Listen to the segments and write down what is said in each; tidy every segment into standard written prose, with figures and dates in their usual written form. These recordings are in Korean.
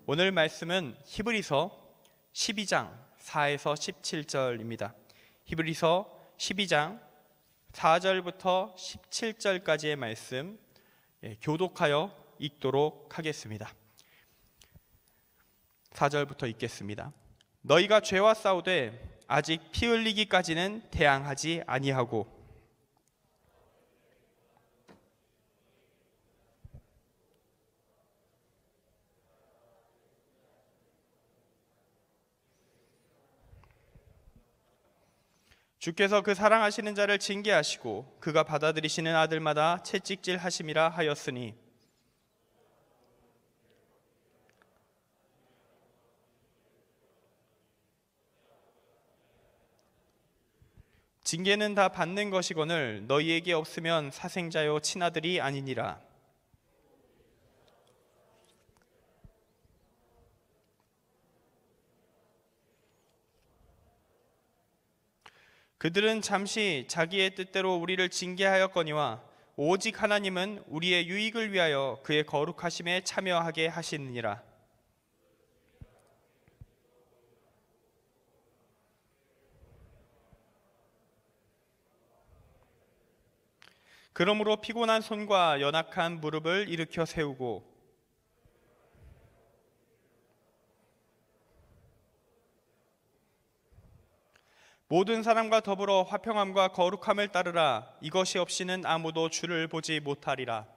오늘 말씀은 히브리서 12장 4에서 17절입니다. 히브리서 12장 4절부터 17절까지의 말씀 교독하여 읽도록 하겠습니다. 4절부터 읽겠습니다. 너희가 죄와 싸우되 아직 피 흘리기까지는 대항하지 아니하고 주께서 그 사랑하시는 자를 징계하시고 그가 받아들이시는 아들마다 채찍질 하심이라 하였으니 징계는 다 받는 것이거늘 너희에게 없으면 사생자요 친아들이 아니니라. 그들은 잠시 자기의 뜻대로 우리를 징계하였거니와 오직 하나님은 우리의 유익을 위하여 그의 거룩하심에 참여하게 하시느니라. 그러므로 피곤한 손과 연약한 무릎을 일으켜 세우고 모든 사람과 더불어 화평함과 거룩함을 따르라. 이것이 없이는 아무도 주를 보지 못하리라.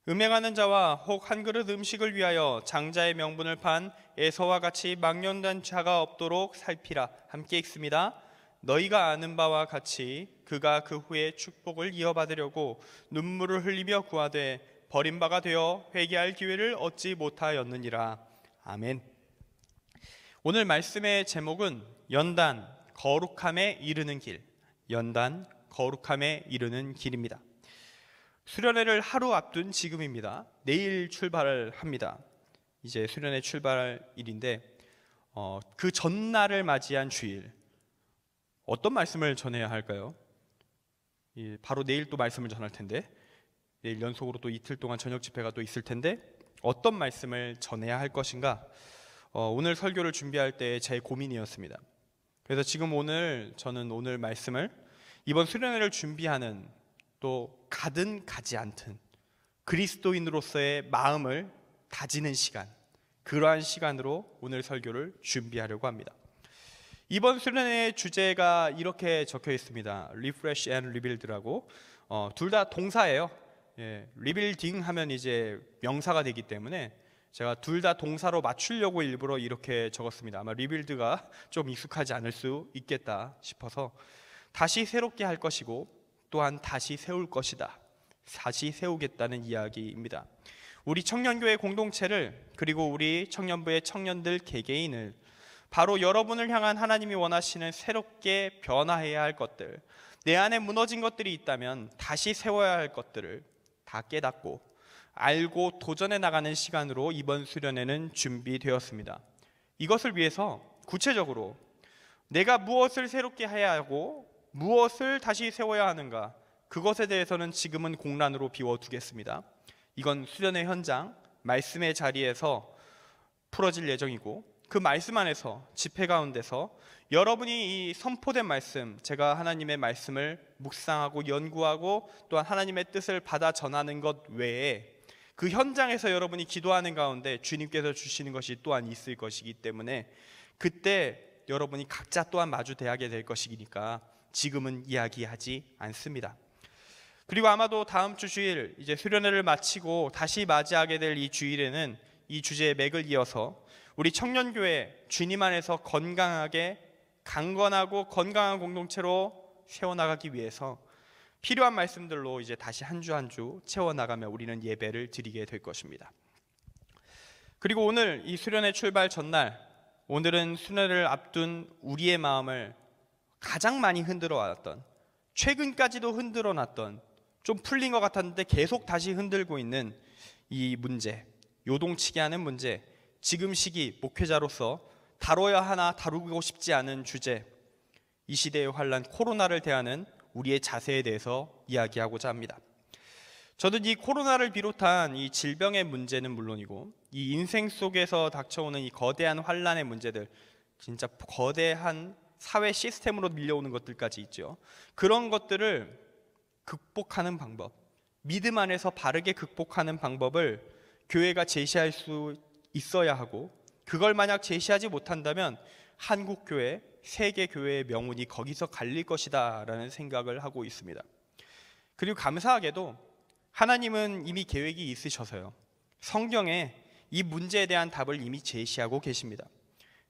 음행하는 자와 혹 한 그릇 음식을 위하여 장자의 명분을 판 에서와 같이 망령된 자가 없도록 살피라. 함께 읽습니다. 너희가 아는 바와 같이 그가 그 후에 축복을 이어받으려고 눈물을 흘리며 구하되 버림바가 되어 회개할 기회를 얻지 못하였느니라. 아멘. 오늘 말씀의 제목은 연단 거룩함에 이르는 길, 연단 거룩함에 이르는 길입니다. 수련회를 하루 앞둔 지금입니다. 내일 출발을 합니다. 이제 수련회 출발일인데 그 전날을 맞이한 주일, 어떤 말씀을 전해야 할까요? 바로 내일 또 말씀을 전할 텐데, 내일 연속으로 또 이틀 동안 저녁 집회가 또 있을 텐데 어떤 말씀을 전해야 할 것인가, 오늘 설교를 준비할 때 제 고민이었습니다. 그래서 저는 오늘 말씀을 이번 수련회를 준비하는, 또 가든 가지 않든 그리스도인으로서의 마음을 다지는 시간, 그러한 시간으로 오늘 설교를 준비하려고 합니다. 이번 수련회의 주제가 이렇게 적혀 있습니다. Refresh and Rebuild라고. 둘 다 동사예요. 리빌딩 하면 이제 명사가 되기 때문에 제가 둘 다 동사로 맞추려고 일부러 이렇게 적었습니다. 아마 리빌드가 좀 익숙하지 않을 수 있겠다 싶어서 다시 새롭게 할 것이고 또한 다시 세울 것이다, 다시 세우겠다는 이야기입니다. 우리 청년교회 공동체를, 그리고 우리 청년부의 청년들 개개인을, 바로 여러분을 향한 하나님이 원하시는 새롭게 변화해야 할 것들, 내 안에 무너진 것들이 있다면 다시 세워야 할 것들을 다 깨닫고 알고 도전해 나가는 시간으로 이번 수련회는 준비되었습니다. 이것을 위해서 구체적으로 내가 무엇을 새롭게 해야 하고 무엇을 다시 세워야 하는가, 그것에 대해서는 지금은 공란으로 비워두겠습니다. 이건 수련회 현장, 말씀의 자리에서 풀어질 예정이고, 그 말씀 안에서 집회 가운데서 여러분이 이 선포된 말씀, 제가 하나님의 말씀을 묵상하고 연구하고 또한 하나님의 뜻을 받아 전하는 것 외에 그 현장에서 여러분이 기도하는 가운데 주님께서 주시는 것이 또한 있을 것이기 때문에 그때 여러분이 각자 또한 마주대하게 될 것이니까 지금은 이야기하지 않습니다. 그리고 아마도 다음 주 주일, 이제 수련회를 마치고 다시 맞이하게 될 이 주일에는 이 주제의 맥을 이어서 우리 청년교회 주님 안에서 건강하게 강건하고 건강한 공동체로 세워나가기 위해서 필요한 말씀들로 이제 다시 한 주 한 주 채워나가며 우리는 예배를 드리게 될 것입니다. 그리고 오늘 이 수련회 출발 전날, 오늘은 수련회를 앞둔 우리의 마음을 가장 많이 흔들어 왔던, 최근까지도 흔들어 놨던, 좀 풀린 것 같았는데 계속 다시 흔들고 있는 이 문제, 요동치게 하는 문제, 지금 시기 목회자로서 다뤄야 하나 다루고 싶지 않은 주제, 이 시대의 환란 코로나를 대하는 우리의 자세에 대해서 이야기하고자 합니다. 저는 이 코로나를 비롯한 이 질병의 문제는 물론이고 이 인생 속에서 닥쳐오는 이 거대한 환란의 문제들, 진짜 거대한 사회 시스템으로 밀려오는 것들까지 있죠. 그런 것들을 극복하는 방법, 믿음 안에서 바르게 극복하는 방법을 교회가 제시할 수 있어야 하고, 그걸 만약 제시하지 못한다면 한국교회, 세계교회의 명운이 거기서 갈릴 것이다 라는 생각을 하고 있습니다. 그리고 감사하게도 하나님은 이미 계획이 있으셔서요, 성경에 이 문제에 대한 답을 이미 제시하고 계십니다.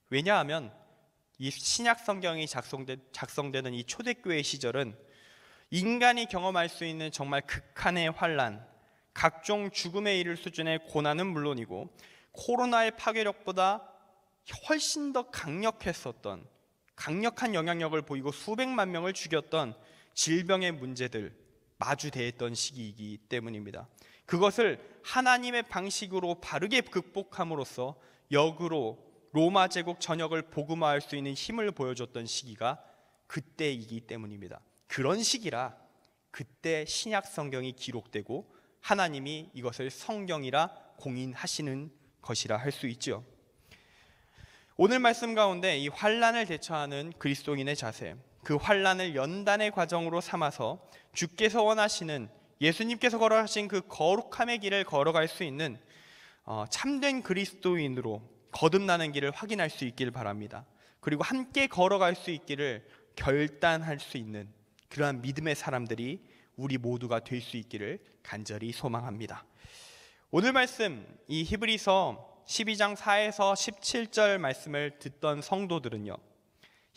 왜냐하면 이 신약 성경이 작성되는 이 초대교회 시절은 인간이 경험할 수 있는 정말 극한의 환란, 각종 죽음에 이를 수준의 고난은 물론이고 코로나의 파괴력보다 훨씬 더 강력했었던, 강력한 영향력을 보이고 수백만 명을 죽였던 질병의 문제들 마주대했던 시기이기 때문입니다. 그것을 하나님의 방식으로 바르게 극복함으로써 역으로 로마 제국 전역을 복음화할 수 있는 힘을 보여줬던 시기가 그때이기 때문입니다. 그런 시기라 그때 신약 성경이 기록되고 하나님이 이것을 성경이라 공인하시는 것이라 할 수 있죠. 오늘 말씀 가운데 이 환란을 대처하는 그리스도인의 자세, 그 환란을 연단의 과정으로 삼아서 주께서 원하시는, 예수님께서 걸어가신 그 거룩함의 길을 걸어갈 수 있는 참된 그리스도인으로 거듭나는 길을 확인할 수 있기를 바랍니다. 그리고 함께 걸어갈 수 있기를 결단할 수 있는 그러한 믿음의 사람들이 우리 모두가 될 수 있기를 간절히 소망합니다. 오늘 말씀, 이 히브리서 12장 4에서 17절 말씀을 듣던 성도들은요,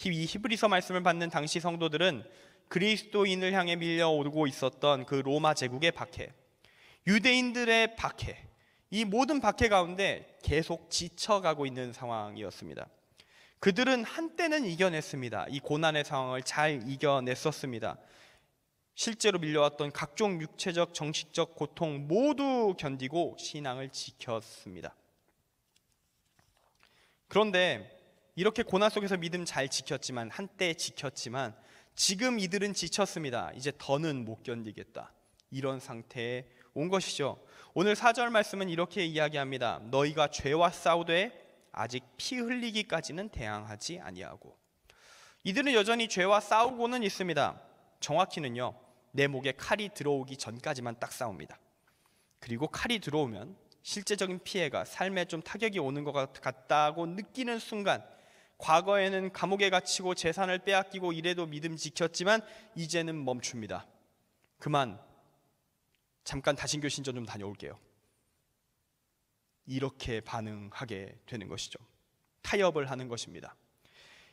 이 히브리서 말씀을 받는 당시 성도들은 그리스도인을 향해 밀려오고 있었던 그 로마 제국의 박해, 유대인들의 박해, 이 모든 박해 가운데 계속 지쳐가고 있는 상황이었습니다. 그들은 한때는 이겨냈습니다. 이 고난의 상황을 잘 이겨냈었습니다. 실제로 밀려왔던 각종 육체적, 정신적 고통 모두 견디고 신앙을 지켰습니다. 그런데 이렇게 고난 속에서 믿음 잘 지켰지만, 한때 지켰지만 지금 이들은 지쳤습니다. 이제 더는 못 견디겠다, 이런 상태에 온 것이죠. 오늘 4절 말씀은 이렇게 이야기합니다. 너희가 죄와 싸우되 아직 피 흘리기까지는 대항하지 아니하고. 이들은 여전히 죄와 싸우고는 있습니다. 정확히는요, 내 목에 칼이 들어오기 전까지만 딱 싸웁니다. 그리고 칼이 들어오면 실제적인 피해가, 삶에 좀 타격이 오는 것 같다고 느끼는 순간, 과거에는 감옥에 갇히고 재산을 빼앗기고 이래도 믿음 지켰지만 이제는 멈춥니다. 그만, 잠깐 다신교 신전 좀 다녀올게요, 이렇게 반응하게 되는 것이죠. 타협을 하는 것입니다.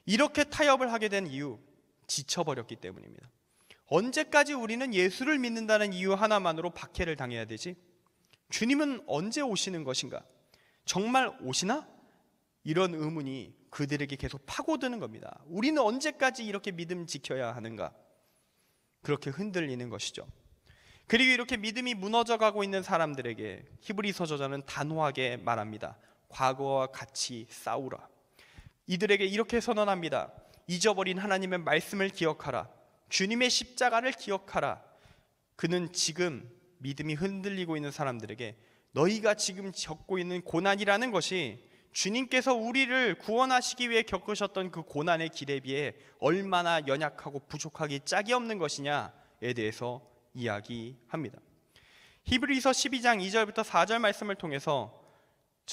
이렇게 타협을 하게 된 이유, 지쳐버렸기 때문입니다. 언제까지 우리는 예수를 믿는다는 이유 하나만으로 박해를 당해야 되지? 주님은 언제 오시는 것인가? 정말 오시나? 이런 의문이 그들에게 계속 파고드는 겁니다. 우리는 언제까지 이렇게 믿음 지켜야 하는가? 그렇게 흔들리는 것이죠. 그리고 이렇게 믿음이 무너져가고 있는 사람들에게 히브리서 저자는 단호하게 말합니다. 과거와 같이 싸우라. 이들에게 이렇게 선언합니다. 잊어버린 하나님의 말씀을 기억하라. 주님의 십자가를 기억하라. 그는 지금 믿음이 흔들리고 있는 사람들에게 너희가 지금 겪고 있는 고난이라는 것이 주님께서 우리를 구원하시기 위해 겪으셨던 그 고난의 길에 비해 얼마나 연약하고 부족하기 짝이 없는 것이냐에 대해서 이야기합니다. 히브리서 12장 2절부터 4절 말씀을 통해서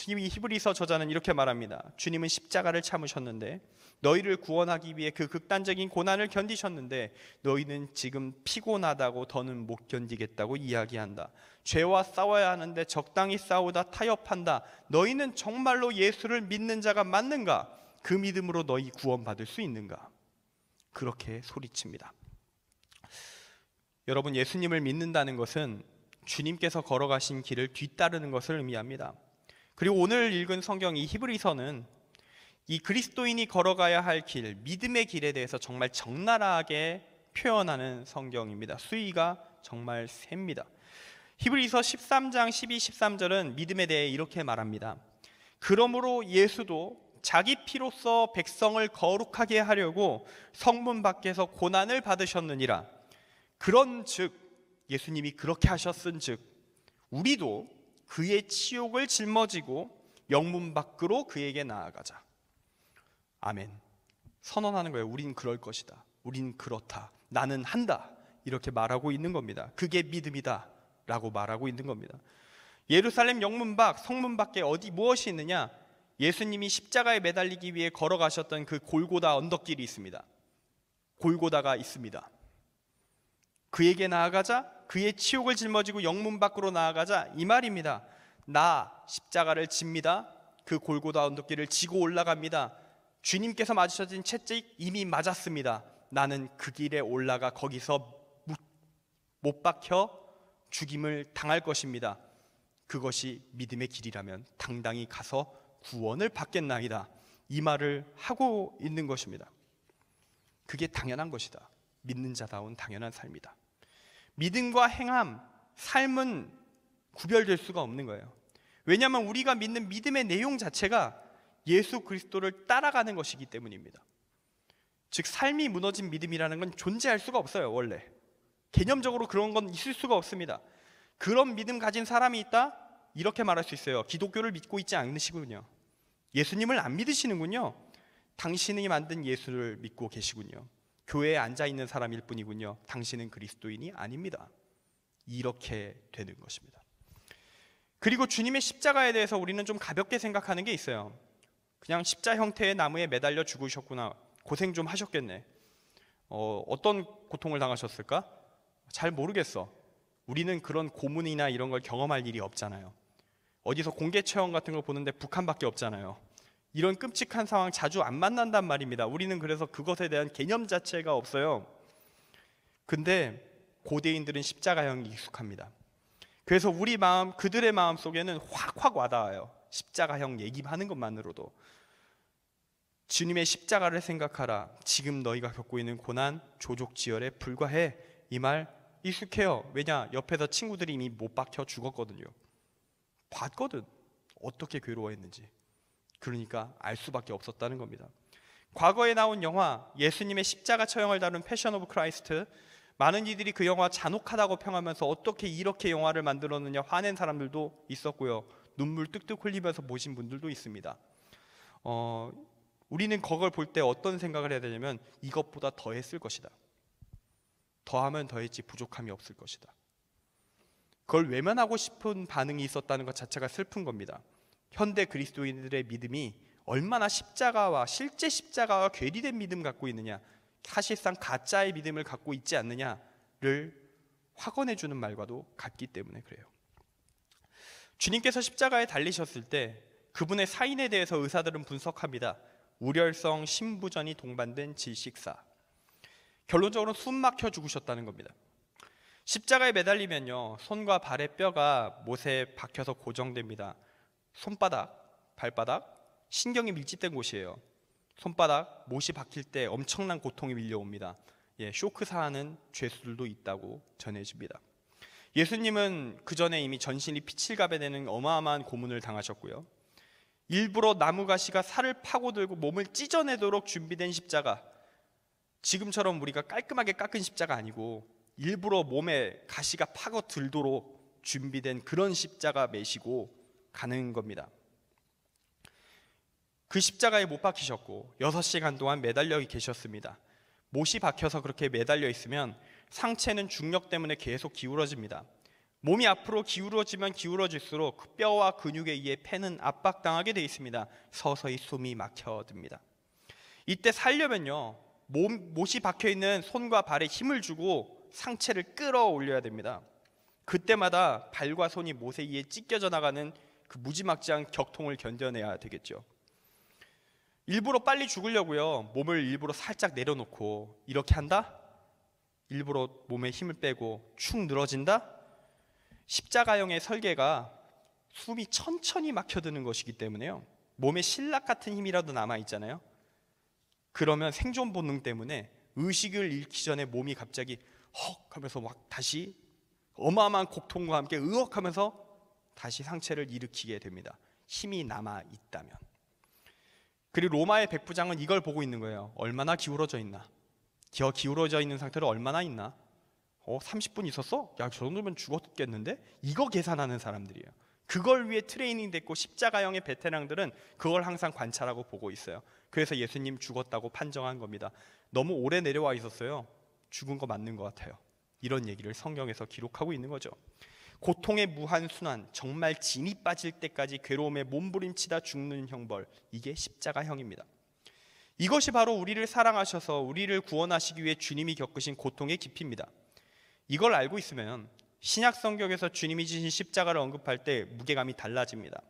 이 히브리서 저자는 이렇게 말합니다. 주님은 십자가를 참으셨는데, 너희를 구원하기 위해 그 극단적인 고난을 견디셨는데 너희는 지금 피곤하다고 더는 못 견디겠다고 이야기한다. 죄와 싸워야 하는데 적당히 싸우다 타협한다. 너희는 정말로 예수를 믿는 자가 맞는가? 그 믿음으로 너희 구원받을 수 있는가? 그렇게 소리칩니다. 여러분, 예수님을 믿는다는 것은 주님께서 걸어가신 길을 뒤따르는 것을 의미합니다. 그리고 오늘 읽은 성경 이 히브리서는 이 그리스도인이 걸어가야 할 길, 믿음의 길에 대해서 정말 적나라하게 표현하는 성경입니다. 수위가 정말 셉니다. 히브리서 13장 12, 13절은 믿음에 대해 이렇게 말합니다. 그러므로 예수도 자기 피로써 백성을 거룩하게 하려고 성문 밖에서 고난을 받으셨느니라. 그런즉 예수님이 그렇게 하셨은즉 우리도 그의 치욕을 짊어지고 영문 밖으로 그에게 나아가자. 아멘. 선언하는 거예요. 우린 그럴 것이다. 우린 그렇다. 나는 한다. 이렇게 말하고 있는 겁니다. 그게 믿음이다 라고 말하고 있는 겁니다. 예루살렘 영문 밖, 성문 밖에 어디 무엇이 있느냐? 예수님이 십자가에 매달리기 위해 걸어가셨던 그 골고다 언덕길이 있습니다. 골고다가 있습니다. 그에게 나아가자, 그의 치욕을 짊어지고 영문 밖으로 나아가자, 이 말입니다. 나 십자가를 집니다. 그 골고다 언덕길을 지고 올라갑니다. 주님께서 맞으셔진 채찍 이미 맞았습니다. 나는 그 길에 올라가 거기서 못 박혀 죽임을 당할 것입니다. 그것이 믿음의 길이라면 당당히 가서 구원을 받겠나이다. 이 말을 하고 있는 것입니다. 그게 당연한 것이다. 믿는 자다운 당연한 삶이다. 믿음과 행함, 삶은 구별될 수가 없는 거예요. 왜냐하면 우리가 믿는 믿음의 내용 자체가 예수 그리스도를 따라가는 것이기 때문입니다. 즉 삶이 무너진 믿음이라는 건 존재할 수가 없어요. 원래 개념적으로 그런 건 있을 수가 없습니다. 그런 믿음 가진 사람이 있다? 이렇게 말할 수 있어요. 기독교를 믿고 있지 않으시군요. 예수님을 안 믿으시는군요. 당신이 만든 예수를 믿고 계시군요. 교회에 앉아있는 사람일 뿐이군요. 당신은 그리스도인이 아닙니다. 이렇게 되는 것입니다. 그리고 주님의 십자가에 대해서 우리는 좀 가볍게 생각하는 게 있어요. 그냥 십자 형태의 나무에 매달려 죽으셨구나. 고생 좀 하셨겠네. 어떤 고통을 당하셨을까? 잘 모르겠어. 우리는 그런 고문이나 이런 걸 경험할 일이 없잖아요. 어디서 공개 체험 같은 걸 보는데 북한밖에 없잖아요. 이런 끔찍한 상황 자주 안 만난단 말입니다. 우리는 그래서 그것에 대한 개념 자체가 없어요. 근데 고대인들은 십자가형이 익숙합니다. 그래서 우리 마음, 그들의 마음 속에는 확확 와닿아요. 십자가형 얘기하는 것만으로도. 주님의 십자가를 생각하라. 지금 너희가 겪고 있는 고난, 조족지혈에 불과해. 이 말 익숙해요. 왜냐? 옆에서 친구들이 이미 못 박혀 죽었거든요. 봤거든. 어떻게 괴로워했는지. 그러니까 알 수밖에 없었다는 겁니다. 과거에 나온 영화 예수님의 십자가 처형을 다룬 패션 오브 크라이스트, 많은 이들이 그 영화 잔혹하다고 평하면서 어떻게 이렇게 영화를 만들었느냐 화낸 사람들도 있었고요. 눈물 뚝뚝 흘리면서 보신 분들도 있습니다. 우리는 그걸 볼 때 어떤 생각을 해야 되냐면 이것보다 더 했을 것이다. 더하면 더했지 부족함이 없을 것이다. 그걸 외면하고 싶은 반응이 있었다는 것 자체가 슬픈 겁니다. 현대 그리스도인들의 믿음이 얼마나 십자가와 실제 십자가와 괴리된 믿음 갖고 있느냐, 사실상 가짜의 믿음을 갖고 있지 않느냐를 확언해주는 말과도 같기 때문에 그래요. 주님께서 십자가에 달리셨을 때 그분의 사인에 대해서 의사들은 분석합니다. 우렬성 심부전이 동반된 질식사. 결론적으로 숨 막혀 죽으셨다는 겁니다. 십자가에 매달리면요, 손과 발의 뼈가 못에 박혀서 고정됩니다. 손바닥, 발바닥, 신경이 밀집된 곳이에요. 손바닥, 못이 박힐 때 엄청난 고통이 밀려옵니다. 쇼크 사하는 죄수들도 있다고 전해집니다. 예수님은 그 전에 이미 전신이 피칠갑에 되는 어마어마한 고문을 당하셨고요. 일부러 나무가시가 살을 파고들고 몸을 찢어내도록 준비된 십자가, 지금처럼 우리가 깔끔하게 깎은 십자가 아니고 일부러 몸에 가시가 파고들도록 준비된 그런 십자가 메시고 가는 겁니다. 그 십자가에 못 박히셨고 6시간 동안 매달려 계셨습니다. 못이 박혀서 그렇게 매달려 있으면 상체는 중력 때문에 계속 기울어집니다. 몸이 앞으로 기울어지면 기울어질수록 그 뼈와 근육에 의해 폐는 압박당하게 되어 있습니다. 서서히 숨이 막혀듭니다. 이때 살려면요, 못이 박혀있는 손과 발에 힘을 주고 상체를 끌어올려야 됩니다. 그때마다 발과 손이 못에 의해 찢겨져 나가는 그 무지막지한 격통을 견뎌내야 되겠죠. 일부러 빨리 죽으려고요, 몸을 일부러 살짝 내려놓고 이렇게 한다? 일부러 몸에 힘을 빼고 축 늘어진다? 십자가형의 설계가 숨이 천천히 막혀드는 것이기 때문에요, 몸에 신락 같은 힘이라도 남아있잖아요. 그러면 생존 본능 때문에 의식을 잃기 전에 몸이 갑자기 헉 하면서 막 다시 어마어마한 고통과 함께 으억 하면서 다시 상체를 일으키게 됩니다. 힘이 남아있다면. 그리고 로마의 백부장은 이걸 보고 있는 거예요. 얼마나 기울어져 있나? 기울어져 있는 상태로 얼마나 있나? 30분 있었어? 야, 저 정도면 죽었겠는데? 이거 계산하는 사람들이에요. 그걸 위해 트레이닝 됐고 십자가형의 베테랑들은 그걸 항상 관찰하고 보고 있어요. 그래서 예수님 죽었다고 판정한 겁니다. 너무 오래 내려와 있었어요. 죽은 거 맞는 것 같아요. 이런 얘기를 성경에서 기록하고 있는 거죠. 고통의 무한순환, 정말 진이 빠질 때까지 괴로움에 몸부림치다 죽는 형벌, 이게 십자가형입니다. 이것이 바로 우리를 사랑하셔서 우리를 구원하시기 위해 주님이 겪으신 고통의 깊이입니다. 이걸 알고 있으면 신약 성경에서 주님이 지신 십자가를 언급할 때 무게감이 달라집니다.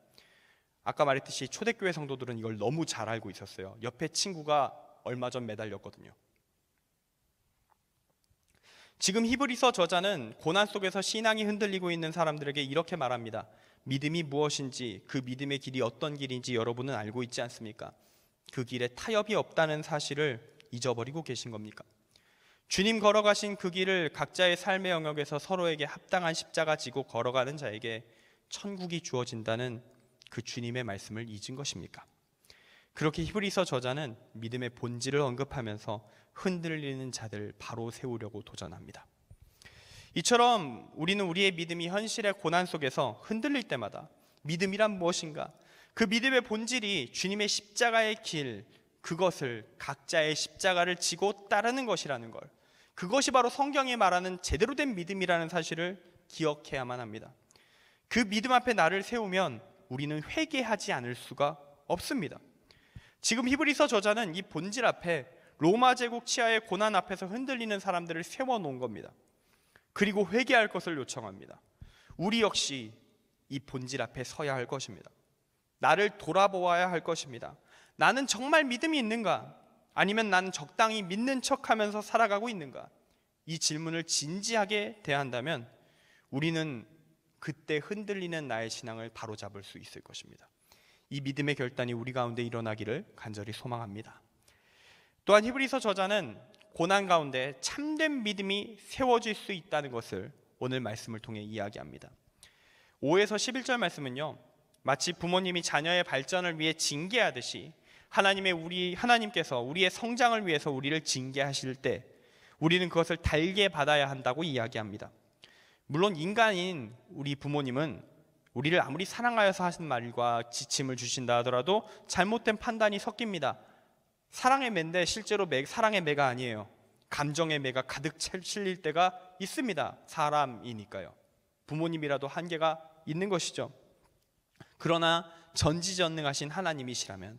아까 말했듯이 초대교회 성도들은 이걸 너무 잘 알고 있었어요. 옆에 친구가 얼마 전 매달렸거든요. 지금 히브리서 저자는 고난 속에서 신앙이 흔들리고 있는 사람들에게 이렇게 말합니다. 믿음이 무엇인지, 그 믿음의 길이 어떤 길인지 여러분은 알고 있지 않습니까? 그 길에 타협이 없다는 사실을 잊어버리고 계신 겁니까? 주님 걸어가신 그 길을 각자의 삶의 영역에서 서로에게 합당한 십자가 지고 걸어가는 자에게 천국이 주어진다는 그 주님의 말씀을 잊은 것입니까? 그렇게 히브리서 저자는 믿음의 본질을 언급하면서 흔들리는 자들 바로 세우려고 도전합니다. 이처럼 우리는 우리의 믿음이 현실의 고난 속에서 흔들릴 때마다 믿음이란 무엇인가? 그 믿음의 본질이 주님의 십자가의 길, 그것을 각자의 십자가를 지고 따르는 것이라는 걸, 그것이 바로 성경이 말하는 제대로 된 믿음이라는 사실을 기억해야만 합니다. 그 믿음 앞에 나를 세우면 우리는 회개하지 않을 수가 없습니다. 지금 히브리서 저자는 이 본질 앞에 로마 제국 치하의 고난 앞에서 흔들리는 사람들을 세워놓은 겁니다. 그리고 회개할 것을 요청합니다. 우리 역시 이 본질 앞에 서야 할 것입니다. 나를 돌아보아야 할 것입니다. 나는 정말 믿음이 있는가? 아니면 나는 적당히 믿는 척하면서 살아가고 있는가? 이 질문을 진지하게 대한다면 우리는 그때 흔들리는 나의 신앙을 바로잡을 수 있을 것입니다. 이 믿음의 결단이 우리 가운데 일어나기를 간절히 소망합니다. 또한 히브리서 저자는 고난 가운데 참된 믿음이 세워질 수 있다는 것을 오늘 말씀을 통해 이야기합니다. 5에서 11절 말씀은요, 마치 부모님이 자녀의 발전을 위해 징계하듯이 하나님께서 우리의 성장을 위해서 우리를 징계하실 때 우리는 그것을 달게 받아야 한다고 이야기합니다. 물론 인간인 우리 부모님은 우리를 아무리 사랑하여서 하신 말과 지침을 주신다 하더라도 잘못된 판단이 섞입니다. 사랑의 매인데 실제로 사랑의 매가 아니에요. 감정의 매가 가득 실릴 때가 있습니다. 사람이니까요. 부모님이라도 한계가 있는 것이죠. 그러나 전지전능하신 하나님이시라면,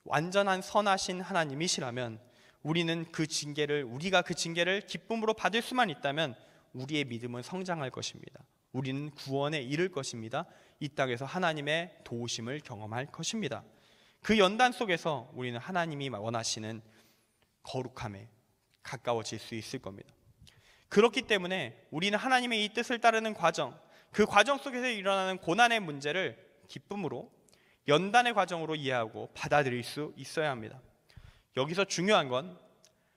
완전한 선하신 하나님이시라면 우리가 그 징계를 기쁨으로 받을 수만 있다면 우리의 믿음은 성장할 것입니다. 우리는 구원에 이를 것입니다. 이 땅에서 하나님의 도우심을 경험할 것입니다. 그 연단 속에서 우리는 하나님이 원하시는 거룩함에 가까워질 수 있을 겁니다. 그렇기 때문에 우리는 하나님의 이 뜻을 따르는 과정, 그 과정 속에서 일어나는 고난의 문제를 기쁨으로, 연단의 과정으로 이해하고 받아들일 수 있어야 합니다. 여기서 중요한 건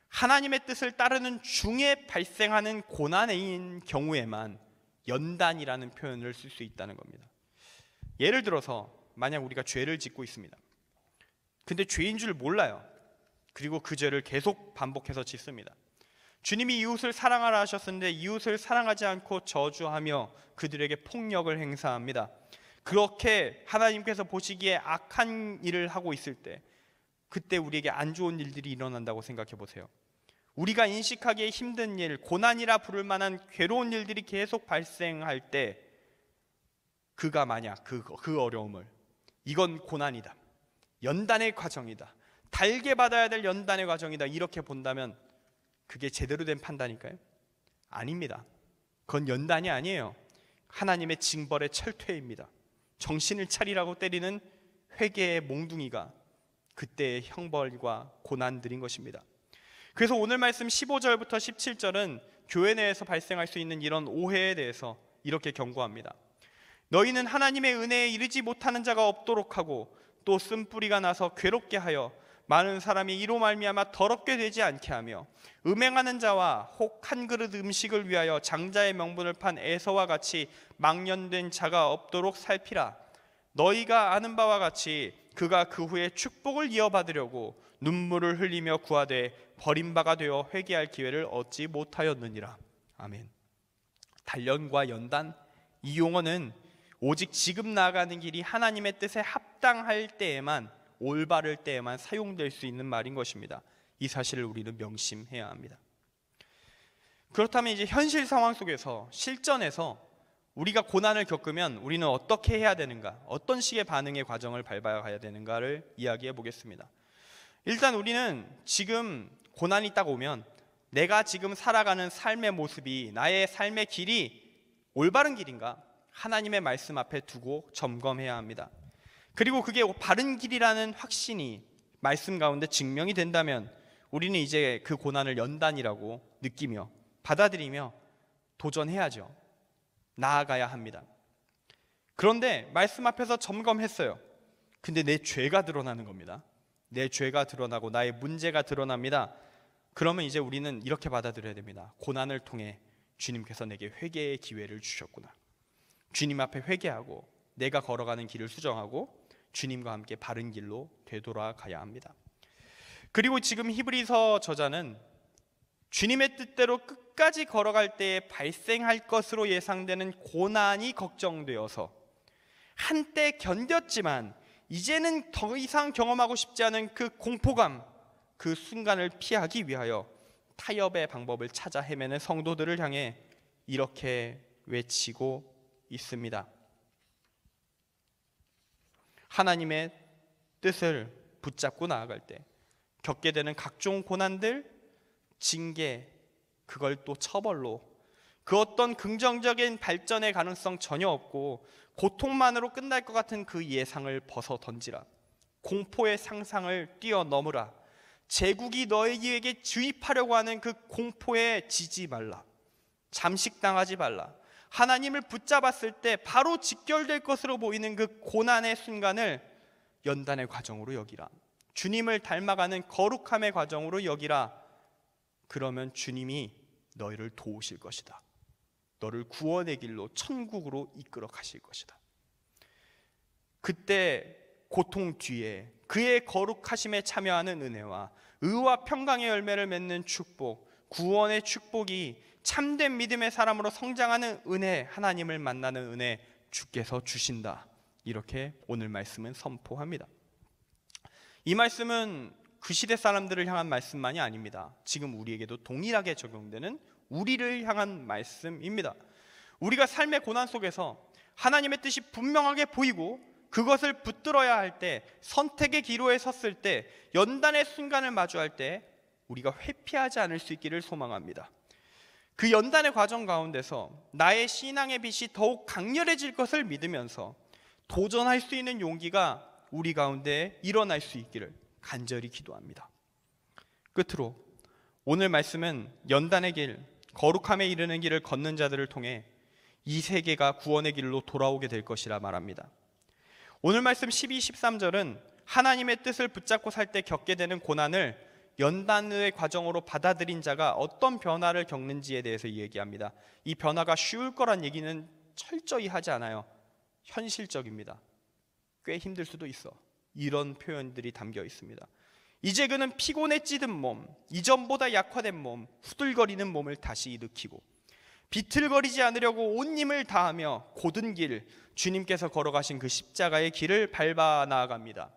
하나님의 뜻을 따르는 중에 발생하는 고난인 경우에만 연단이라는 표현을 쓸 수 있다는 겁니다. 예를 들어서 만약 우리가 죄를 짓고 있습니다. 근데 죄인 줄 몰라요. 그리고 그 죄를 계속 반복해서 짓습니다. 주님이 이웃을 사랑하라 하셨는데 이웃을 사랑하지 않고 저주하며 그들에게 폭력을 행사합니다. 그렇게 하나님께서 보시기에 악한 일을 하고 있을 때, 그때 우리에게 안 좋은 일들이 일어난다고 생각해 보세요. 우리가 인식하기에 힘든 일, 고난이라 부를 만한 괴로운 일들이 계속 발생할 때 그가 만약 그 어려움을, 이건 고난이다, 연단의 과정이다, 달게 받아야 될 연단의 과정이다, 이렇게 본다면 그게 제대로 된 판단일까요? 아닙니다. 그건 연단이 아니에요. 하나님의 징벌의 철퇴입니다. 정신을 차리라고 때리는 회개의 몽둥이가 그때의 형벌과 고난들인 것입니다. 그래서 오늘 말씀 15절부터 17절은 교회 내에서 발생할 수 있는 이런 오해에 대해서 이렇게 경고합니다. 너희는 하나님의 은혜에 이르지 못하는 자가 없도록 하고 또 쓴뿌리가 나서 괴롭게 하여 많은 사람이 이로 말미암아 더럽게 되지 않게 하며 음행하는 자와 혹 한 그릇 음식을 위하여 장자의 명분을 판 에서와 같이 망령된 자가 없도록 살피라. 너희가 아는 바와 같이 그가 그 후에 축복을 이어받으려고 눈물을 흘리며 구하되 버림바가 되어 회개할 기회를 얻지 못하였느니라. 아멘. 단련과 연단, 이 용어는 오직 지금 나아가는 길이 하나님의 뜻에 합당할 때에만, 올바를 때에만 사용될 수 있는 말인 것입니다. 이 사실을 우리는 명심해야 합니다. 그렇다면 이제 현실 상황 속에서, 실전에서 우리가 고난을 겪으면 우리는 어떻게 해야 되는가, 어떤 식의 반응의 과정을 밟아가야 되는가를 이야기해 보겠습니다. 일단 우리는 지금 고난이 딱 오면 내가 지금 살아가는 삶의 모습이, 나의 삶의 길이 올바른 길인가 하나님의 말씀 앞에 두고 점검해야 합니다. 그리고 그게 바른 길이라는 확신이 말씀 가운데 증명이 된다면 우리는 이제 그 고난을 연단이라고 느끼며 받아들이며 도전해야죠. 나아가야 합니다. 그런데 말씀 앞에서 점검했어요. 근데 내 죄가 드러나는 겁니다. 내 죄가 드러나고 나의 문제가 드러납니다. 그러면 이제 우리는 이렇게 받아들여야 됩니다. 고난을 통해 주님께서 내게 회개의 기회를 주셨구나. 주님 앞에 회개하고 내가 걸어가는 길을 수정하고 주님과 함께 바른 길로 되돌아가야 합니다. 그리고 지금 히브리서 저자는 주님의 뜻대로 끝까지 걸어갈 때에 발생할 것으로 예상되는 고난이 걱정되어서 한때 견뎠지만 이제는 더 이상 경험하고 싶지 않은 그 공포감, 그 순간을 피하기 위하여 타협의 방법을 찾아 헤매는 성도들을 향해 이렇게 외치고 있습니다. 하나님의 뜻을 붙잡고 나아갈 때 겪게 되는 각종 고난들, 징계, 그걸 또 처벌로 그 어떤 긍정적인 발전의 가능성 전혀 없고 고통만으로 끝날 것 같은 그 예상을 벗어 던지라. 공포의 상상을 뛰어넘으라. 제국이 너희에게 주입하려고 하는 그 공포에 지지 말라. 잠식당하지 말라. 하나님을 붙잡았을 때 바로 직결될 것으로 보이는 그 고난의 순간을 연단의 과정으로 여기라. 주님을 닮아가는 거룩함의 과정으로 여기라. 그러면 주님이 너희를 도우실 것이다. 너를 구원의 길로, 천국으로 이끌어 가실 것이다. 그때 고통 뒤에 그의 거룩하심에 참여하는 은혜와 의와 평강의 열매를 맺는 축복, 구원의 축복이 참된 믿음의 사람으로 성장하는 은혜, 하나님을 만나는 은혜 주께서 주신다. 이렇게 오늘 말씀은 선포합니다. 이 말씀은 그 시대 사람들을 향한 말씀만이 아닙니다. 지금 우리에게도 동일하게 적용되는 우리를 향한 말씀입니다. 우리가 삶의 고난 속에서 하나님의 뜻이 분명하게 보이고 그것을 붙들어야 할 때, 선택의 기로에 섰을 때, 연단의 순간을 마주할 때 우리가 회피하지 않을 수 있기를 소망합니다. 그 연단의 과정 가운데서 나의 신앙의 빛이 더욱 강렬해질 것을 믿으면서 도전할 수 있는 용기가 우리 가운데 일어날 수 있기를 간절히 기도합니다. 끝으로 오늘 말씀은 연단의 길, 거룩함에 이르는 길을 걷는 자들을 통해 이 세계가 구원의 길로 돌아오게 될 것이라 말합니다. 오늘 말씀 12, 13절은 하나님의 뜻을 붙잡고 살 때 겪게 되는 고난을 연단의 과정으로 받아들인 자가 어떤 변화를 겪는지에 대해서 얘기합니다. 이 변화가 쉬울 거란 얘기는 철저히 하지 않아요. 현실적입니다. 꽤 힘들 수도 있어. 이런 표현들이 담겨 있습니다. 이제 그는 피곤에 찌든 몸, 이전보다 약화된 몸, 후들거리는 몸을 다시 일으키고 비틀거리지 않으려고 온 힘을 다하며 곧은 길, 주님께서 걸어가신 그 십자가의 길을 밟아 나아갑니다.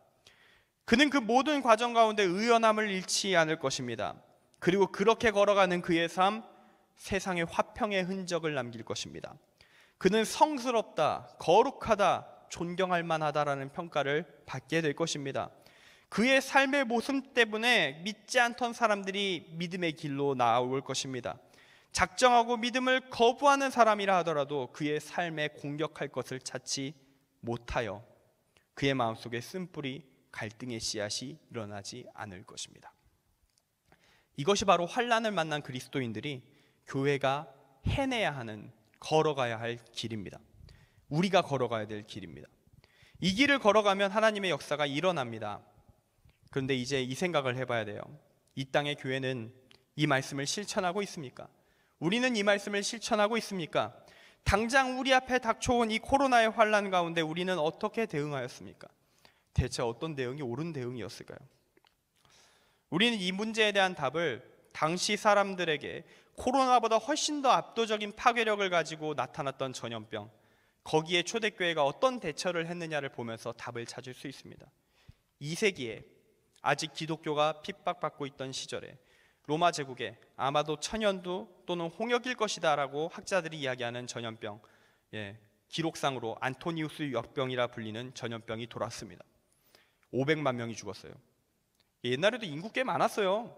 그는 그 모든 과정 가운데 의연함을 잃지 않을 것입니다. 그리고 그렇게 걸어가는 그의 삶, 세상에 화평의 흔적을 남길 것입니다. 그는 성스럽다, 거룩하다, 존경할 만하다라는 평가를 받게 될 것입니다. 그의 삶의 모습 때문에 믿지 않던 사람들이 믿음의 길로 나아올 것입니다. 작정하고 믿음을 거부하는 사람이라 하더라도 그의 삶에 공격할 것을 찾지 못하여 그의 마음속에 쓴뿌리 갈등의 씨앗이 일어나지 않을 것입니다. 이것이 바로 환난을 만난 그리스도인들이 교회가 해내야 하는, 걸어가야 할 길입니다. 우리가 걸어가야 될 길입니다. 이 길을 걸어가면 하나님의 역사가 일어납니다. 그런데 이제 이 생각을 해봐야 돼요. 이 땅의 교회는 이 말씀을 실천하고 있습니까? 우리는 이 말씀을 실천하고 있습니까? 당장 우리 앞에 닥쳐온 이 코로나의 환난 가운데 우리는 어떻게 대응하였습니까? 대체 어떤 대응이 옳은 대응이었을까요? 우리는 이 문제에 대한 답을 당시 사람들에게 코로나보다 훨씬 더 압도적인 파괴력을 가지고 나타났던 전염병, 거기에 초대교회가 어떤 대처를 했느냐를 보면서 답을 찾을 수 있습니다. 2세기에 아직 기독교가 핍박받고 있던 시절에 로마 제국에 아마도 천연두 또는 홍역일 것이다 라고 학자들이 이야기하는 전염병, 기록상으로 안토니우스 역병이라 불리는 전염병이 돌았습니다. 500만 명이 죽었어요. 옛날에도 인구 꽤 많았어요.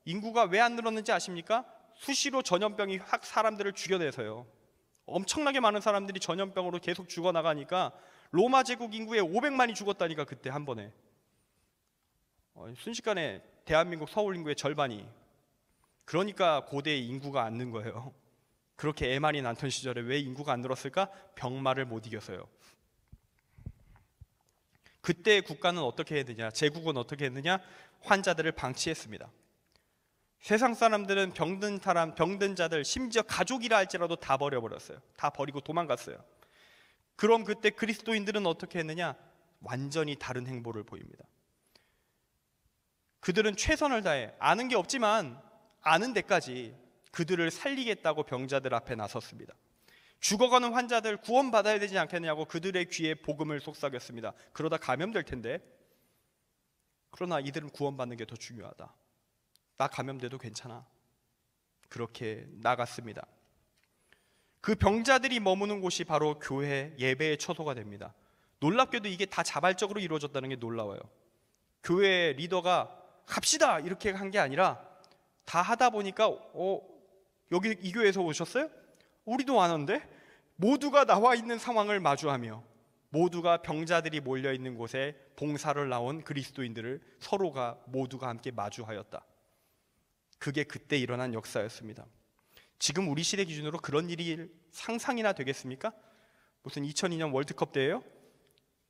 인구가 왜 안 늘었는지 아십니까? 수시로 전염병이 확 사람들을 죽여내서요. 엄청나게 많은 사람들이 전염병으로 계속 죽어나가니까 로마 제국 인구의 500만이 죽었다니까, 그때 한 번에. 순식간에 대한민국 서울 인구의 절반이. 그러니까 고대의 인구가 안 는 거예요. 그렇게 애 많이 낳던 시절에 왜 인구가 안 늘었을까? 병마를 못 이겨서요. 그때 국가는 어떻게 했느냐? 제국은 어떻게 했느냐? 환자들을 방치했습니다. 세상 사람들은 병든 자들, 심지어 가족이라 할지라도 다 버려버렸어요. 다 버리고 도망갔어요. 그럼 그때 그리스도인들은 어떻게 했느냐? 완전히 다른 행보를 보입니다. 그들은 최선을 다해 아는 게 없지만 아는 데까지 그들을 살리겠다고 병자들 앞에 나섰습니다. 죽어가는 환자들 구원받아야 되지 않겠냐고 그들의 귀에 복음을 속삭였습니다. 그러다 감염될 텐데. 그러나 이들은 구원받는 게 더 중요하다. 나 감염돼도 괜찮아. 그렇게 나갔습니다. 그 병자들이 머무는 곳이 바로 교회 예배의 처소가 됩니다. 놀랍게도 이게 다 자발적으로 이루어졌다는 게 놀라워요. 교회 리더가 갑시다 이렇게 한 게 아니라 다 하다 보니까 여기 이 교회에서 오셨어요? 우리도 왔는데? 모두가 나와 있는 상황을 마주하며 모두가 병자들이 몰려있는 곳에 봉사를 나온 그리스도인들을 모두가 함께 마주하였다. 그게 그때 일어난 역사였습니다. 지금 우리 시대 기준으로 그런 일이 상상이나 되겠습니까? 무슨 2002년 월드컵 때예요?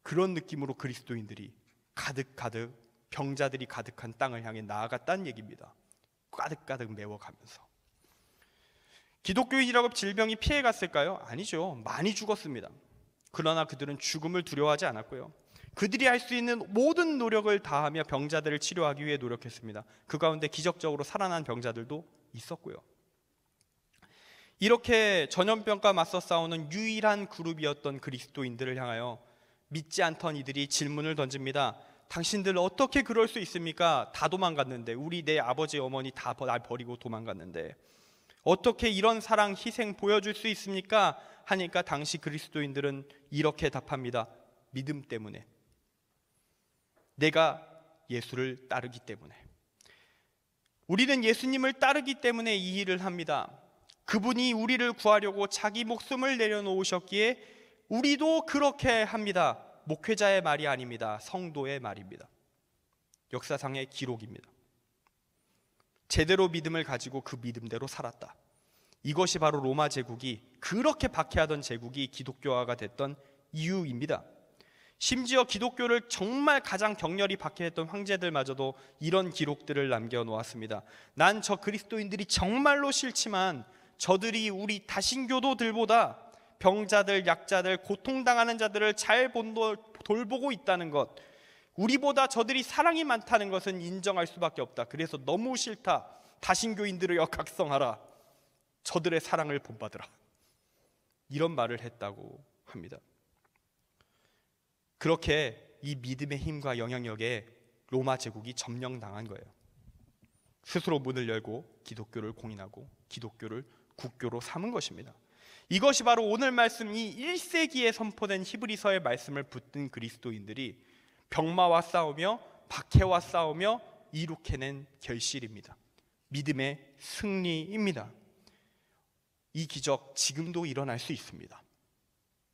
그런 느낌으로 그리스도인들이 가득가득 병자들이 가득한 땅을 향해 나아갔다는 얘기입니다. 가득가득 메워가면서. 기독교인이라고 질병이 피해갔을까요? 아니죠. 많이 죽었습니다. 그러나 그들은 죽음을 두려워하지 않았고요. 그들이 할 수 있는 모든 노력을 다하며 병자들을 치료하기 위해 노력했습니다. 그 가운데 기적적으로 살아난 병자들도 있었고요. 이렇게 전염병과 맞서 싸우는 유일한 그룹이었던 그리스도인들을 향하여 믿지 않던 이들이 질문을 던집니다. 당신들 어떻게 그럴 수 있습니까? 다 도망갔는데, 내 아버지 어머니 다 날 버리고 도망갔는데 어떻게 이런 사랑 희생 보여줄 수 있습니까? 하니까 당시 그리스도인들은 이렇게 답합니다. 믿음 때문에. 내가 예수를 따르기 때문에. 우리는 예수님을 따르기 때문에 이 일을 합니다. 그분이 우리를 구하려고 자기 목숨을 내려놓으셨기에 우리도 그렇게 합니다. 목회자의 말이 아닙니다. 성도의 말입니다. 역사상의 기록입니다. 제대로 믿음을 가지고 그 믿음대로 살았다. 이것이 바로 로마 제국이, 그렇게 박해하던 제국이 기독교화가 됐던 이유입니다. 심지어 기독교를 정말 가장 격렬히 박해했던 황제들마저도 이런 기록들을 남겨놓았습니다. 난 저 그리스도인들이 정말로 싫지만 저들이 우리 다신교도들보다 병자들, 약자들, 고통당하는 자들을 잘 돌보고 있다는 것, 우리보다 저들이 사랑이 많다는 것은 인정할 수밖에 없다. 그래서 너무 싫다. 다신교인들을 역각성하라. 저들의 사랑을 본받으라. 이런 말을 했다고 합니다. 그렇게 이 믿음의 힘과 영향력에 로마 제국이 점령당한 거예요. 스스로 문을 열고 기독교를 공인하고 기독교를 국교로 삼은 것입니다. 이것이 바로 오늘 말씀, 이 1세기에 선포된 히브리서의 말씀을 붙든 그리스도인들이 병마와 싸우며 박해와 싸우며 이룩해낸 결실입니다. 믿음의 승리입니다. 이 기적 지금도 일어날 수 있습니다.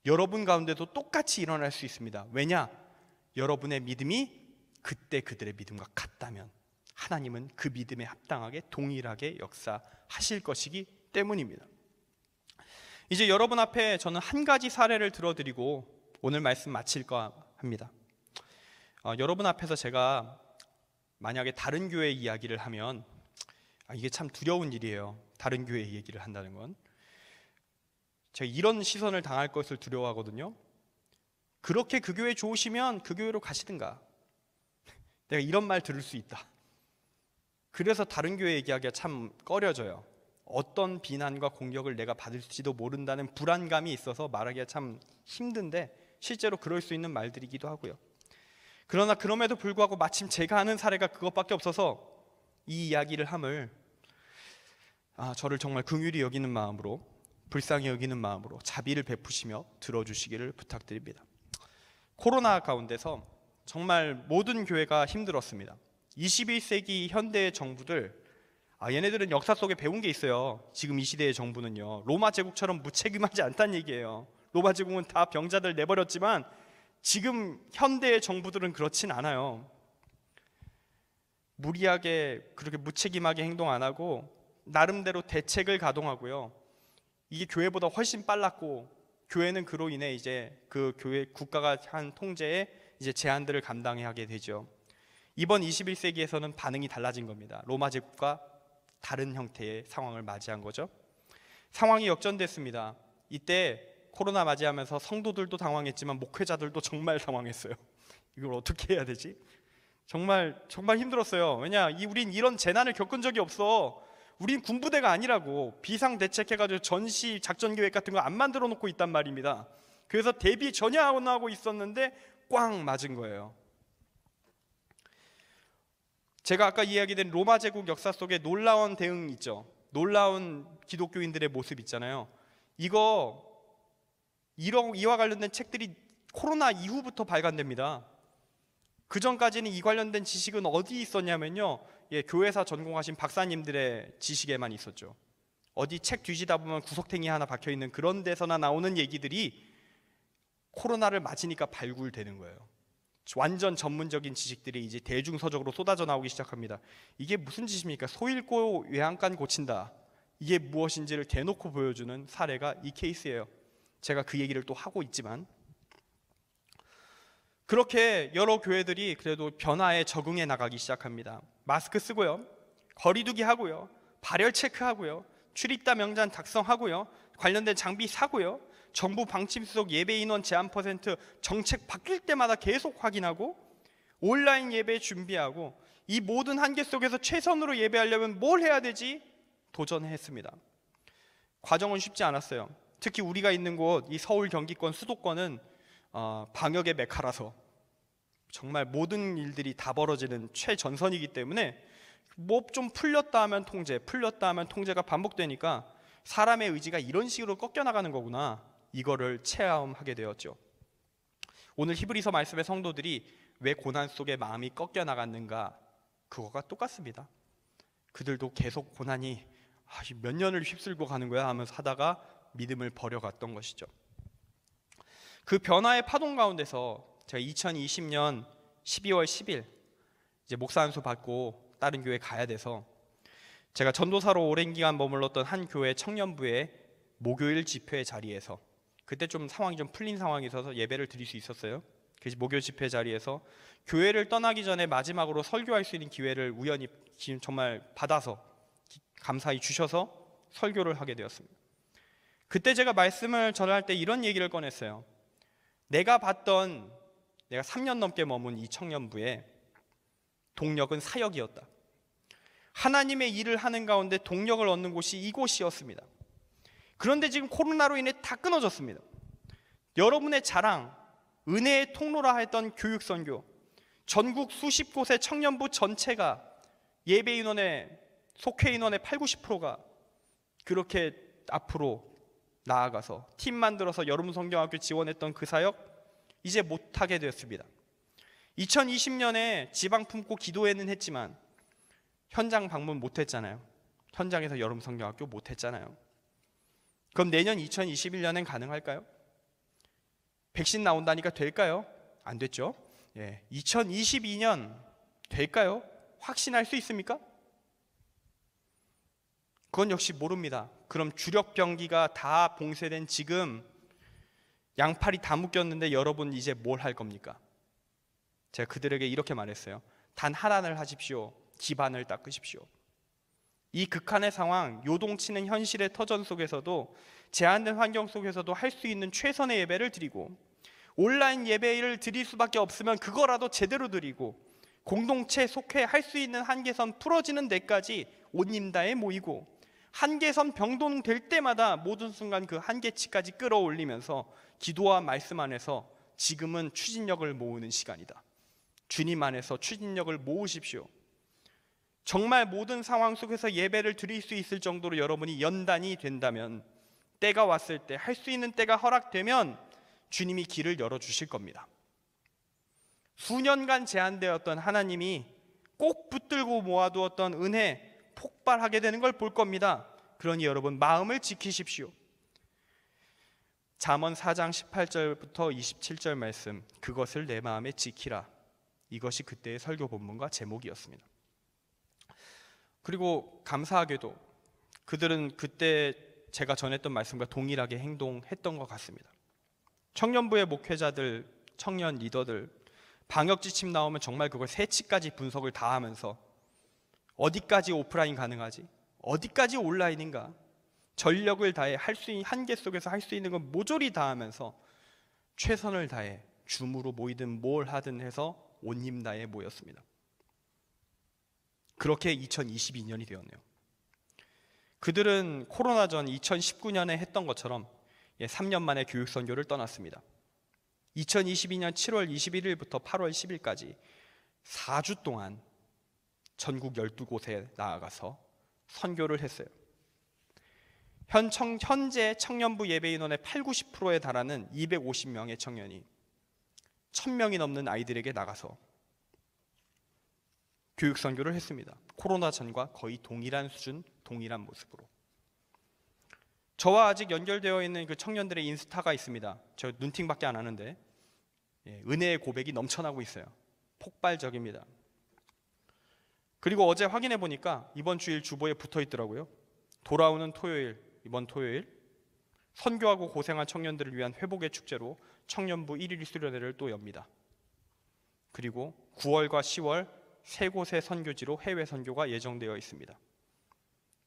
여러분 가운데도 똑같이 일어날 수 있습니다. 왜냐? 여러분의 믿음이 그때 그들의 믿음과 같다면 하나님은 그 믿음에 합당하게 동일하게 역사하실 것이기 때문입니다. 이제 여러분 앞에 저는 한 가지 사례를 들어드리고 오늘 말씀 마칠까 합니다. 여러분 앞에서 제가 만약에 다른 교회 이야기를 하면 이게 참 두려운 일이에요. 다른 교회 얘기를 한다는 건. 제가 이런 시선을 당할 것을 두려워하거든요. 그렇게 그 교회 좋으시면 그 교회로 가시든가. 내가 이런 말 들을 수 있다. 그래서 다른 교회 얘기하기가 참 꺼려져요. 어떤 비난과 공격을 내가 받을지도 모른다는 불안감이 있어서 말하기가 참 힘든데 실제로 그럴 수 있는 말들이기도 하고요. 그러나 그럼에도 불구하고 마침 제가 아는 사례가 그것밖에 없어서 이 이야기를 함을 저를 정말 긍휼히 여기는 마음으로, 불쌍히 여기는 마음으로 자비를 베푸시며 들어주시기를 부탁드립니다. 코로나 가운데서 정말 모든 교회가 힘들었습니다. 21세기 현대의 정부들, 얘네들은 역사 속에 배운 게 있어요. 지금 이 시대의 정부는요, 로마 제국처럼 무책임하지 않다는 얘기예요. 로마 제국은 다 병자들 내버렸지만 지금 현대의 정부들은 그렇진 않아요. 무리하게 그렇게 무책임하게 행동 안 하고 나름대로 대책을 가동하고요. 이게 교회보다 훨씬 빨랐고, 교회는 그로 인해 이제 그 교회 국가가 한 통제에 이제 제한들을 감당해야 하게 되죠. 이번 21세기에서는 반응이 달라진 겁니다. 로마 제국과 다른 형태의 상황을 맞이한 거죠. 상황이 역전됐습니다. 이때 코로나 맞이하면서 성도들도 당황했지만 목회자들도 정말 당황했어요. 이걸 어떻게 해야 되지? 정말 힘들었어요. 왜냐, 우린 이런 재난을 겪은 적이 없어. 우린 군부대가 아니라고. 비상대책해가지고 전시 작전계획 같은 거 안 만들어 놓고 있단 말입니다. 그래서 대비 전혀 안 하고 있었는데 꽝 맞은 거예요. 제가 아까 이야기된 로마 제국 역사 속에 놀라운 대응 있죠. 놀라운 기독교인들의 모습 있잖아요. 이와 관련된 책들이 코로나 이후부터 발간됩니다. 그 전까지는 이 관련된 지식은 어디 있었냐면요, 교회사 전공하신 박사님들의 지식에만 있었죠. 어디 책 뒤지다 보면 구석탱이 하나 박혀있는 그런 데서나 나오는 얘기들이 코로나를 맞으니까 발굴되는 거예요. 완전 전문적인 지식들이 이제 대중서적으로 쏟아져 나오기 시작합니다. 이게 무슨 짓입니까? 소 잃고 외양간 고친다. 이게 무엇인지를 대놓고 보여주는 사례가 이 케이스예요. 제가 그 얘기를 또 하고 있지만, 그렇게 여러 교회들이 그래도 변화에 적응해 나가기 시작합니다. 마스크 쓰고요, 거리두기 하고요, 발열 체크하고요, 출입다 명단 작성하고요, 관련된 장비 사고요, 정부 방침수속 예배 인원 제한 %, 정책 바뀔 때마다 계속 확인하고, 온라인 예배 준비하고, 이 모든 한계 속에서 최선으로 예배하려면 뭘 해야 되지? 도전했습니다. 과정은 쉽지 않았어요. 특히 우리가 있는 곳, 이 서울 경기권 수도권은 방역의 메카라서 정말 모든 일들이 다 벌어지는 최전선이기 때문에 뭐 좀 풀렸다 하면 통제가 반복되니까 사람의 의지가 이런 식으로 꺾여나가는 거구나, 이거를 체험하게 되었죠. 오늘 히브리서 말씀의 성도들이 왜 고난 속에 마음이 꺾여나갔는가, 그거가 똑같습니다. 그들도 계속 고난이 몇 년을 휩쓸고 가는 거야 하면서 하다가 믿음을 버려갔던 것이죠. 그 변화의 파동 가운데서 제가 2020년 12월 10일 이제 목사 안수 받고 다른 교회 가야 돼서 제가 전도사로 오랜 기간 머물렀던 한 교회 청년부의 목요일 집회 자리에서, 그때 좀 상황이 좀 풀린 상황이 있어서 예배를 드릴 수 있었어요. 그래서 목요일 집회 자리에서 교회를 떠나기 전에 마지막으로 설교할 수 있는 기회를 우연히 지금 정말 받아서 감사히 주셔서 설교를 하게 되었습니다. 그때 제가 말씀을 전할 때 이런 얘기를 꺼냈어요. 내가 3년 넘게 머문 이 청년부의 동력은 사역이었다. 하나님의 일을 하는 가운데 동력을 얻는 곳이 이곳이었습니다. 그런데 지금 코로나로 인해 다 끊어졌습니다. 여러분의 자랑, 은혜의 통로라 했던 교육선교, 전국 수십 곳의 청년부 전체가 예배 인원의 속회 인원의 80~90%가 그렇게 앞으로 나아가서 팀 만들어서 여름 성경학교 지원했던 그 사역 이제 못하게 되었습니다. 2020년에 지방 품고 기도회는 했지만 현장 방문 못했잖아요. 현장에서 여름 성경학교 못했잖아요. 그럼 내년 2021년엔 가능할까요? 백신 나온다니까 될까요? 안 됐죠. 2022년 될까요? 확신할 수 있습니까? 그건 역시 모릅니다. 그럼 주력 병기가 다 봉쇄된 지금 양팔이 다 묶였는데 여러분 이제 뭘 할 겁니까? 제가 그들에게 이렇게 말했어요. 단 하나를 하십시오. 기반을 닦으십시오. 이 극한의 상황, 요동치는 현실의 터전 속에서도, 제한된 환경 속에서도 할 수 있는 최선의 예배를 드리고, 온라인 예배를 드릴 수밖에 없으면 그거라도 제대로 드리고, 공동체 속해 할 수 있는 한계선 풀어지는 데까지 온님다에 모이고, 한계선 병동될 때마다 모든 순간 그 한계치까지 끌어올리면서 기도와 말씀 안에서 지금은 추진력을 모으는 시간이다. 주님 안에서 추진력을 모으십시오. 정말 모든 상황 속에서 예배를 드릴 수 있을 정도로 여러분이 연단이 된다면, 때가 왔을 때, 할 수 있는 때가 허락되면 주님이 길을 열어주실 겁니다. 수년간 제한되었던 하나님이 꼭 붙들고 모아두었던 은혜 폭발하게 되는 걸 볼 겁니다. 그러니 여러분, 마음을 지키십시오. 잠언 4장 18절부터 27절 말씀, 그것을 내 마음에 지키라. 이것이 그때의 설교 본문과 제목이었습니다. 그리고 감사하게도 그들은 그때 제가 전했던 말씀과 동일하게 행동했던 것 같습니다. 청년부의 목회자들, 청년 리더들, 방역 지침 나오면 정말 그걸 세치까지 분석을 다 하면서 어디까지 오프라인 가능하지? 어디까지 온라인인가? 전력을 다해 할 수 있는 한계 속에서 할 수 있는 건 모조리 다 하면서 최선을 다해 줌으로 모이든 뭘 하든 해서 온님다에 모였습니다. 그렇게 2022년이 되었네요. 그들은 코로나 전 2019년에 했던 것처럼 3년 만에 교육선교를 떠났습니다. 2022년 7월 21일부터 8월 10일까지 4주 동안 전국 12곳에 나아가서 선교를 했어요. 현재 청년부 예배인원의 80-90%에 달하는 250명의 청년이 1000명이 넘는 아이들에게 나가서 교육 선교를 했습니다. 코로나 전과 거의 동일한 수준, 동일한 모습으로. 저와 아직 연결되어 있는 그 청년들의 인스타가 있습니다. 저 눈팅밖에 안 하는데 은혜의 고백이 넘쳐나고 있어요. 폭발적입니다. 그리고 어제 확인해 보니까 이번 주일 주보에 붙어 있더라고요. 돌아오는 토요일, 이번 토요일 선교하고 고생한 청년들을 위한 회복의 축제로 청년부 1일 수련회를 또 엽니다. 그리고 9월과 10월 세 곳의 선교지로 해외 선교가 예정되어 있습니다.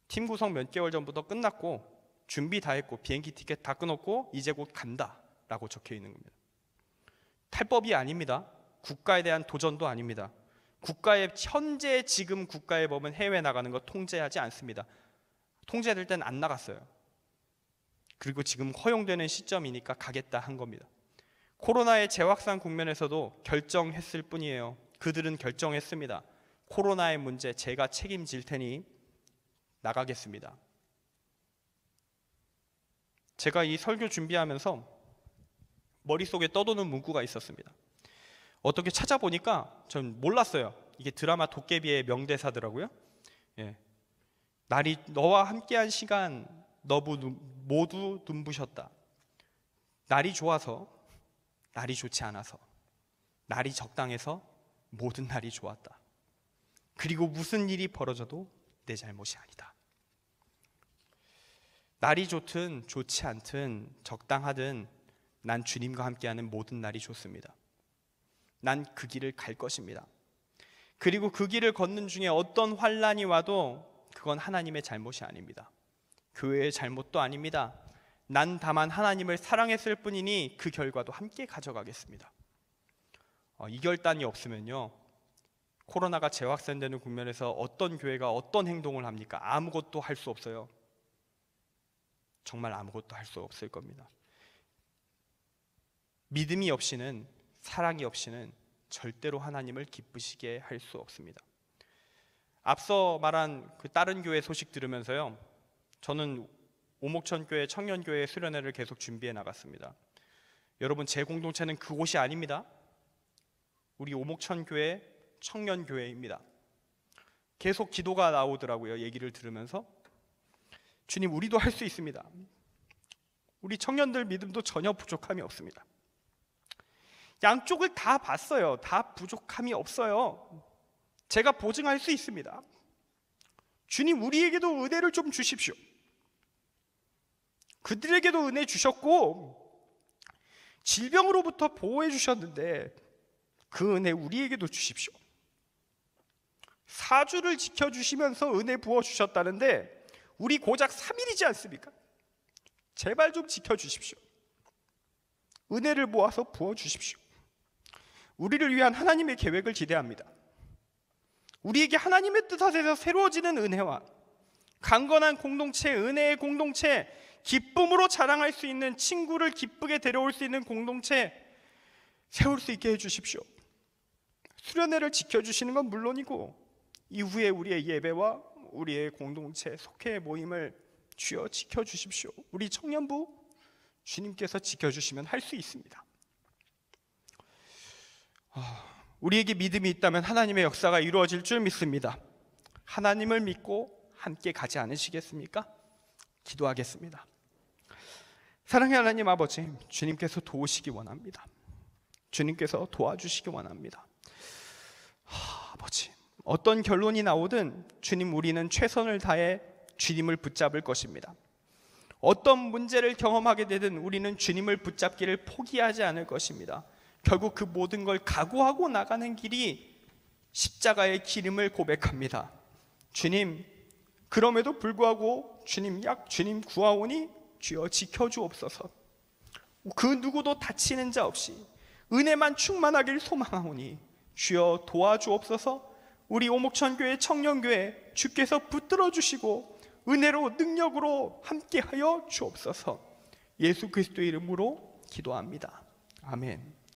팀 구성 몇 개월 전부터 끝났고 준비 다 했고 비행기 티켓 다 끊었고 이제 곧 간다 라고 적혀 있는 겁니다. 탈법이 아닙니다. 국가에 대한 도전도 아닙니다. 국가의 현재 지금 국가의 법은 해외 나가는 거 통제하지 않습니다. 통제될 땐 안 나갔어요. 그리고 지금 허용되는 시점이니까 가겠다 한 겁니다. 코로나의 재확산 국면에서도 결정했을 뿐이에요. 그들은 결정했습니다. 코로나의 문제 제가 책임질 테니 나가겠습니다. 제가 이 설교 준비하면서 머릿속에 떠도는 문구가 있었습니다. 어떻게 찾아보니까 전 몰랐어요. 이게 드라마 도깨비의 명대사더라고요. 날이 너와 함께한 시간 모두 눈부셨다. 날이 좋아서, 날이 좋지 않아서, 날이 적당해서 모든 날이 좋았다. 그리고 무슨 일이 벌어져도 내 잘못이 아니다. 날이 좋든 좋지 않든 적당하든 난 주님과 함께하는 모든 날이 좋습니다. 난 그 길을 갈 것입니다. 그리고 그 길을 걷는 중에 어떤 환란이 와도 그건 하나님의 잘못이 아닙니다. 교회의 잘못도 아닙니다. 난 다만 하나님을 사랑했을 뿐이니 그 결과도 함께 가져가겠습니다. 이 결단이 없으면요, 코로나가 재확산되는 국면에서 어떤 교회가 어떤 행동을 합니까? 아무것도 할 수 없어요. 정말 아무것도 할 수 없을 겁니다. 믿음이 없이는, 사랑이 없이는 절대로 하나님을 기쁘시게 할 수 없습니다. 앞서 말한 그 다른 교회 소식 들으면서요, 저는 오목천교회 청년교회 수련회를 계속 준비해 나갔습니다. 여러분, 제 공동체는 그곳이 아닙니다. 우리 오목천교회 청년교회입니다. 계속 기도가 나오더라고요. 얘기를 들으면서 주님, 우리도 할 수 있습니다. 우리 청년들 믿음도 전혀 부족함이 없습니다. 양쪽을 다 봤어요. 다 부족함이 없어요. 제가 보증할 수 있습니다. 주님, 우리에게도 은혜를 좀 주십시오. 그들에게도 은혜 주셨고 질병으로부터 보호해 주셨는데 그 은혜 우리에게도 주십시오. 사주를 지켜주시면서 은혜 부어주셨다는데 우리 고작 3일이지 않습니까? 제발 좀 지켜주십시오. 은혜를 모아서 부어주십시오. 우리를 위한 하나님의 계획을 기대합니다. 우리에게 하나님의 뜻 아래서 새로워지는 은혜와 강건한 공동체, 은혜의 공동체, 기쁨으로 자랑할 수 있는 친구를 기쁘게 데려올 수 있는 공동체 세울 수 있게 해주십시오. 수련회를 지켜주시는 건 물론이고 이후에 우리의 예배와 우리의 공동체, 속회 모임을 주여 지켜주십시오. 우리 청년부 주님께서 지켜주시면 할 수 있습니다. 우리에게 믿음이 있다면 하나님의 역사가 이루어질 줄 믿습니다. 하나님을 믿고 함께 가지 않으시겠습니까? 기도하겠습니다. 사랑의 하나님 아버지, 주님께서 도우시기 원합니다. 주님께서 도와주시기 원합니다. 아버지, 어떤 결론이 나오든 주님, 우리는 최선을 다해 주님을 붙잡을 것입니다. 어떤 문제를 경험하게 되든 우리는 주님을 붙잡기를 포기하지 않을 것입니다. 결국 그 모든 걸 각오하고 나가는 길이 십자가의 기름을 고백합니다. 주님, 그럼에도 불구하고 주님 구하오니 주여 지켜주옵소서. 그 누구도 다치는 자 없이 은혜만 충만하길 소망하오니 주여 도와주옵소서. 우리 오목천교회 청년교회 주께서 붙들어 주시고 은혜로 능력으로 함께하여 주옵소서. 예수 그리스도의 이름으로 기도합니다. 아멘.